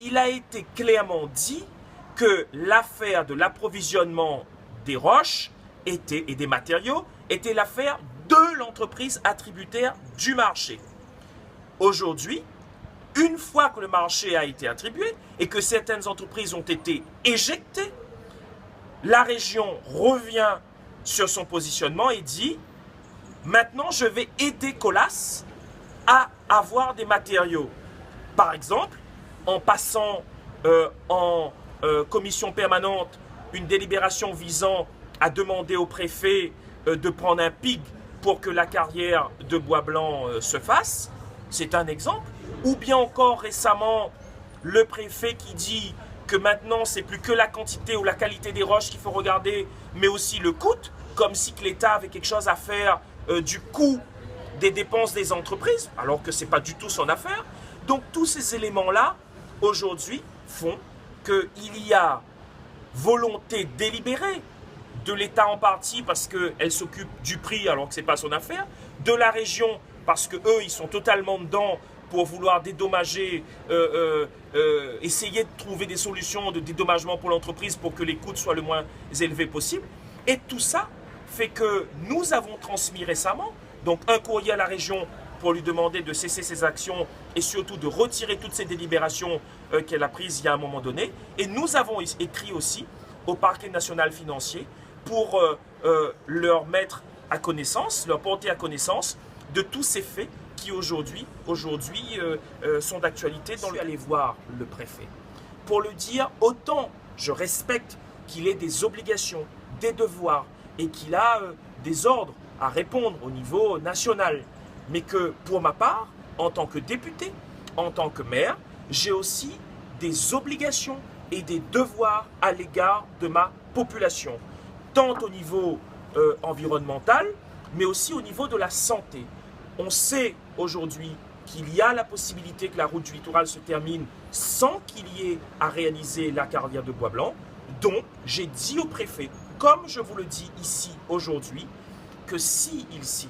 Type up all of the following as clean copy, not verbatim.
Il a été clairement dit que l'affaire de l'approvisionnement des roches et des matériaux était l'affaire de l'entreprise attributaire du marché. Aujourd'hui, une fois que le marché a été attribué et que certaines entreprises ont été éjectées, la région revient sur son positionnement et dit « Maintenant, je vais aider Colas à avoir des matériaux. » Par exemple, en passant en commission permanente une délibération visant à demander au préfet de prendre un PIG pour que la carrière de bois blanc se fasse, c'est un exemple. Ou bien encore récemment, le préfet qui dit que maintenant c'est plus que la quantité ou la qualité des roches qu'il faut regarder, mais aussi le coût, comme si l'État avait quelque chose à faire du coût des dépenses des entreprises, alors que ce n'est pas du tout son affaire. Donc tous ces éléments-là, aujourd'hui, font qu'il y a volonté délibérée de l'État en partie parce qu'elle s'occupe du prix alors que ce n'est pas son affaire, de la région parce qu'eux, ils sont totalement dedans pour vouloir dédommager, essayer de trouver des solutions de dédommagement pour l'entreprise pour que les coûts soient le moins élevés possible. Et tout ça fait que nous avons transmis récemment donc un courrier à la région pour lui demander de cesser ses actions et surtout de retirer toutes ces délibérations qu'elle a prises il y a un moment donné. Et nous avons écrit aussi au parquet national financier pour leur mettre à connaissance, leur porter à connaissance de tous ces faits qui aujourd'hui sont d'actualité. Donc, aller voir le préfet pour le dire autant je respecte qu'il ait des obligations, des devoirs et qu'il a des ordres à répondre au niveau national. Mais que pour ma part, en tant que député, en tant que maire, j'ai aussi des obligations et des devoirs à l'égard de ma population, tant au niveau environnemental, mais aussi au niveau de la santé. On sait aujourd'hui qu'il y a la possibilité que la route du littoral se termine sans qu'il y ait à réaliser la carrière de bois blanc. Donc, j'ai dit au préfet, comme je vous le dis ici aujourd'hui, que s'il signe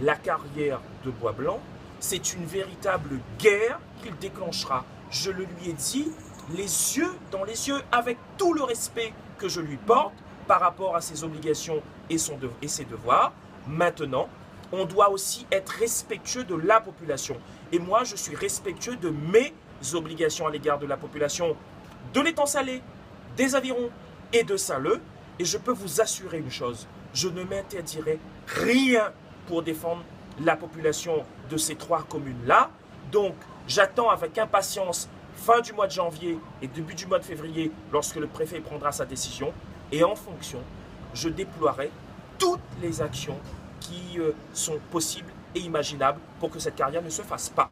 la carrière de bois blanc, c'est une véritable guerre qu'il déclenchera. Je le lui ai dit, les yeux dans les yeux, avec tout le respect que je lui porte par rapport à ses obligations et ses devoirs. Maintenant, on doit aussi être respectueux de la population. Et moi, je suis respectueux de mes obligations à l'égard de la population de l'étang salé, des Avirons et de Saint-Leu. Et je peux vous assurer une chose, je ne m'interdirai rien pour défendre la population de ces 3 communes-là. Donc, j'attends avec impatience fin du mois de janvier et début du mois de février lorsque le préfet prendra sa décision. Et en fonction, je déploierai toutes les actions qui sont possibles et imaginables pour que cette carrière ne se fasse pas.